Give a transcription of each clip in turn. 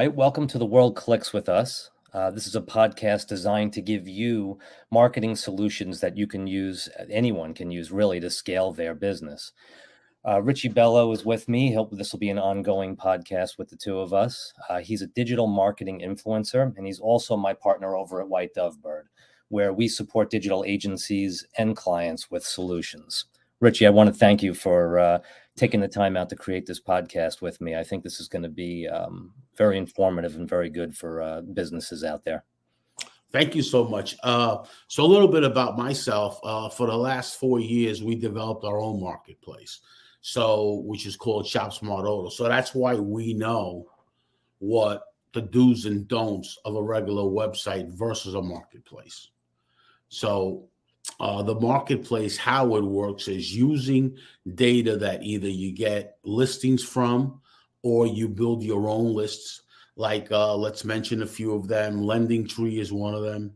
right, welcome to The World Clicks with Us. This is a podcast designed to give you marketing solutions that you can use, anyone can use really, to scale their business. Richie Bello is with me. This will be an ongoing podcast with the two of us. He's a digital marketing influencer, and he's also my partner over at White Dove Bird, where we support digital agencies and clients with solutions. Richie, I want to thank you for taking the time out to create this podcast with me. I think this is going to be very informative and very good for businesses out there. Thank you so much. So a little bit about myself. For the last 4 years, we developed our own marketplace, which is called Shop Smart Auto. So that's why we know what the do's and don'ts of a regular website versus a marketplace. So the marketplace, how it works is using data that either you get listings from or you build your own lists. Like let's mention a few of them. Lending Tree is one of them.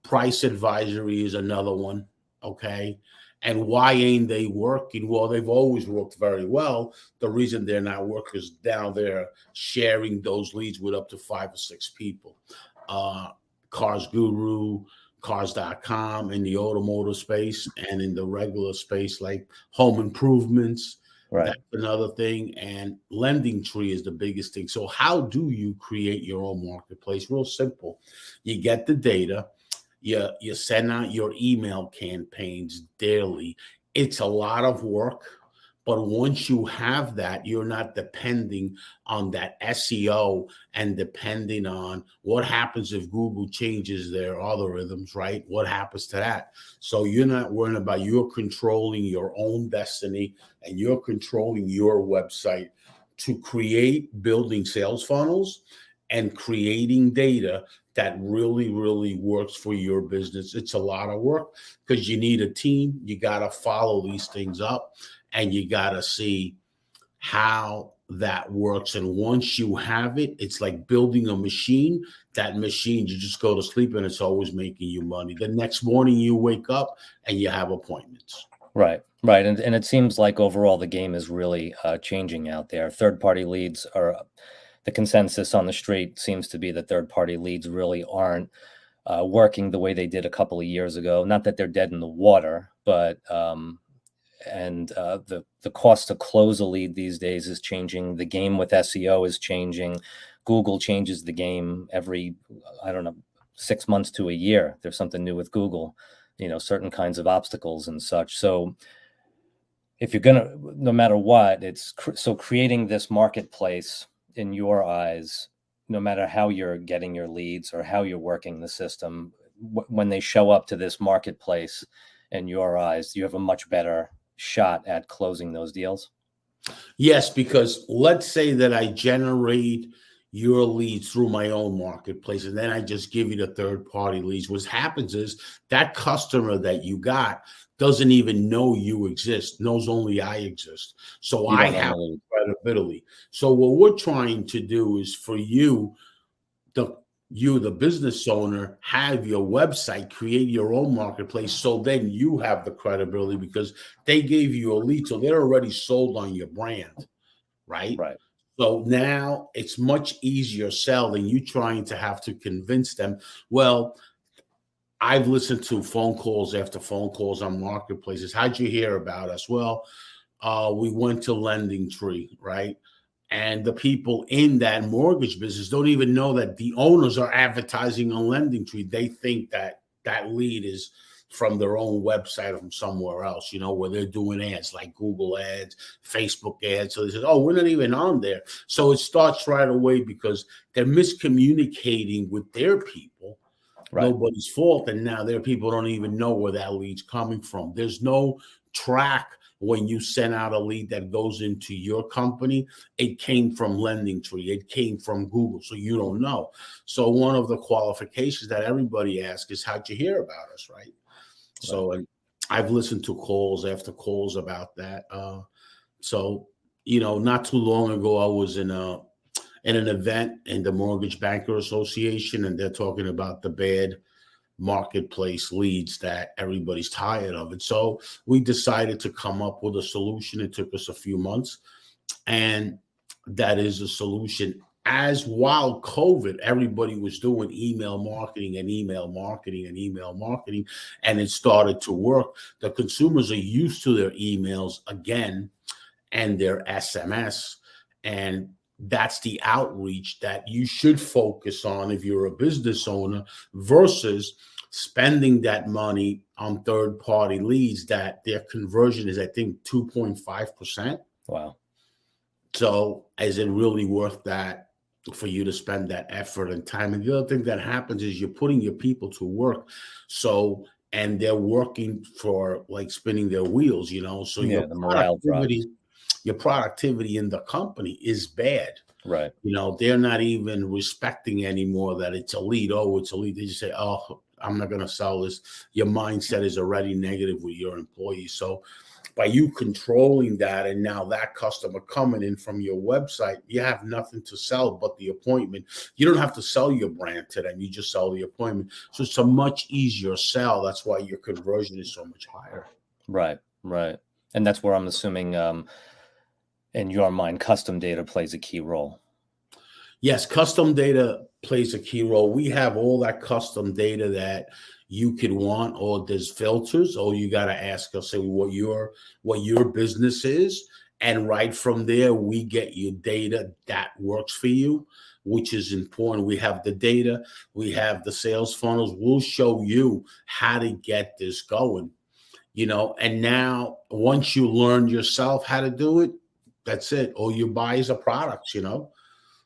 Price Advisory is another one. Okay. And why ain't they working? Well, they've always worked very well. The reason they're not working is down there sharing those leads with up to 5 or 6 people. Cars Guru, Cars.com in the automotive space, and in the regular space like home improvements. Right. That's another thing. And Lending Tree is the biggest thing. So how do you create your own marketplace? Real simple. You get the data. You send out your email campaigns daily. It's a lot of work, but once you have that, you're not depending on that SEO and depending on what happens if Google changes their algorithms, right? What happens to that? So you're not worrying about, you're controlling your own destiny and you're controlling your website to create building sales funnels and creating data that really, really works for your business. It's a lot of work because you need a team. You got to follow these things up and you got to see how that works. And once you have it, it's like building a machine. That machine, you just go to sleep and it's always making you money. The next morning you wake up and you have appointments. Right. And it seems like overall the game is really changing out there. Third-party leads are the consensus on the street seems to be that third-party leads really aren't working the way they did a couple of years ago. Not that they're dead in the water, but the cost to close a lead these days is changing. The game with SEO is changing. Google changes the game every, 6 months to a year. There's something new with Google, certain kinds of obstacles and such. So if you're going to, no matter what, creating this marketplace in your eyes, no matter how you're getting your leads or how you're working the system, when they show up to this marketplace in your eyes, you have a much better shot at closing those deals? Yes, because let's say that I generate your leads through my own marketplace and then I just give you the third-party leads. What happens is that customer that you got doesn't even know you exist, knows only I exist. So I have credibility. So what we're trying to do is for you, the business owner, have your website, create your own marketplace. So then you have the credibility because they gave you a lead. So they're already sold on your brand, right? Right. So now it's much easier sell than you trying to have to convince them. Well, I've listened to phone calls after phone calls on marketplaces. How'd you hear about us? Well, we went to Lending Tree, right? And the people in that mortgage business don't even know that the owners are advertising on Lending Tree. They think that that lead is from their own website or from somewhere else, where they're doing ads like Google ads, Facebook ads. So they say, oh, we're not even on there. So it starts right away because they're miscommunicating with their people. Right. Nobody's fault. And now their people don't even know where that lead's coming from. There's no track when you send out a lead that goes into your company. It came from Lending Tree. It came from Google. So you don't know. So one of the qualifications that everybody asks is, how'd you hear about us, right? So I've listened to calls after calls about that. Not too long ago, I was in an event in the Mortgage Banker Association, and they're talking about the bad marketplace leads that everybody's tired of it. So we decided to come up with a solution. It took us a few months, and that is a solution as while COVID, everybody was doing email marketing and email marketing and email marketing, and it started to work. The consumers are used to their emails again and their SMS. And that's the outreach that you should focus on if you're a business owner versus spending that money on third party leads that their conversion is, I think, 2.5%. Wow. So is it really worth that for you to spend that effort and time? And the other thing that happens is you're putting your people to work. So, and they're working for like spinning their wheels, So Yeah, the morale drops. your productivity in the company is bad. Right. They're not even respecting anymore that it's a lead. Oh, it's a lead. They just say, oh, I'm not going to sell this. Your mindset is already negative with your employees. So by you controlling that, and now that customer coming in from your website, you have nothing to sell but the appointment. You don't have to sell your brand to them. You just sell the appointment. So it's a much easier sell. That's why your conversion is so much higher. Right. And that's where I'm assuming, in your mind, custom data plays a key role. Yes, custom data plays a key role. We have all that custom data that you could want, or there's filters, or you got to ask us, say, what your business is. And right from there, we get you data that works for you, which is important. We have the data, we have the sales funnels. We'll show you how to get this going, and now once you learn yourself how to do it, that's it. All you buy is a product,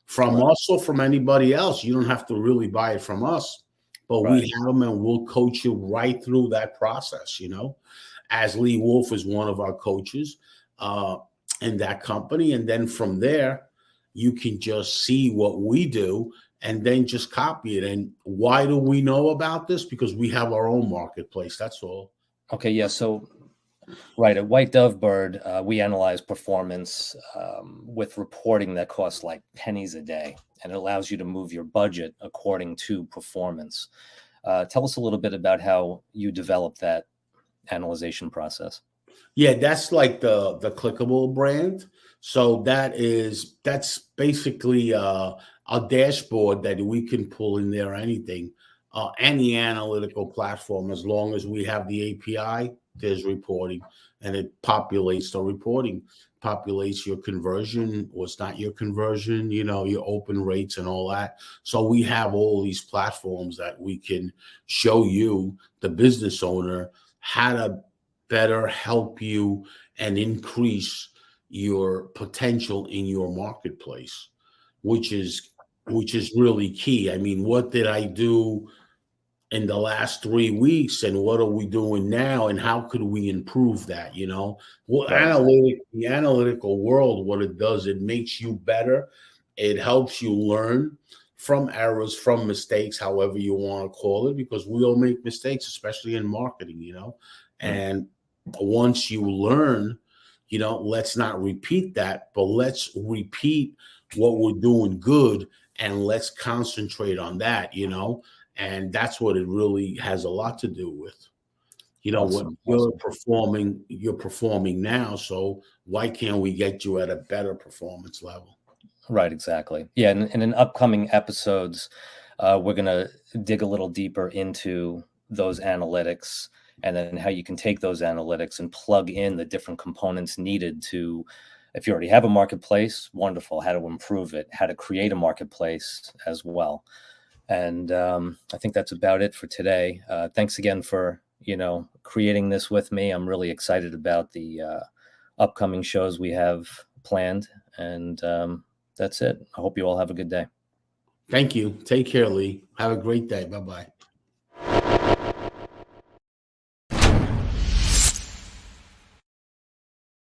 from Right. us or from anybody else. You don't have to really buy it from us, but Right. we have them and we'll coach you right through that process, as Lee Wolf is one of our coaches in that company. And then from there, you can just see what we do and then just copy it. And why do we know about this? Because we have our own marketplace. That's all. Okay. Yeah. So, right, at White Dove Bird, we analyze performance with reporting that costs like pennies a day, and it allows you to move your budget according to performance. Tell us a little bit about how you develop that analyzation process. Yeah, that's like the clickable brand. So that's basically a dashboard that we can pull in there, any analytical platform. As long as we have the API, there's reporting, and it populates the reporting, populates your conversion, what's not your conversion, your open rates and all that. So we have all these platforms that we can show you, the business owner, how to better help you and increase your potential in your marketplace, which is really key. I mean, what did I do in the last 3 weeks, and what are we doing now, and how could we improve that? Well, Right. the analytical world, what it does, it makes you better. It helps you learn from errors, from mistakes, however you want to call it, because we all make mistakes, especially in marketing, and once you learn, let's not repeat that, but let's repeat what we're doing good, and let's concentrate on that, and that's what it really has a lot to do with. What Awesome. you're performing now. So why can't we get you at a better performance level? Right, exactly. Yeah, and in upcoming episodes, we're going to dig a little deeper into those analytics, and then how you can take those analytics and plug in the different components needed to, if you already have a marketplace, wonderful, how to improve it, how to create a marketplace as well. And I think that's about it for today. Thanks again for, creating this with me. I'm really excited about the upcoming shows we have planned. And that's it. I hope you all have a good day. Thank you. Take care, Lee. Have a great day. Bye-bye.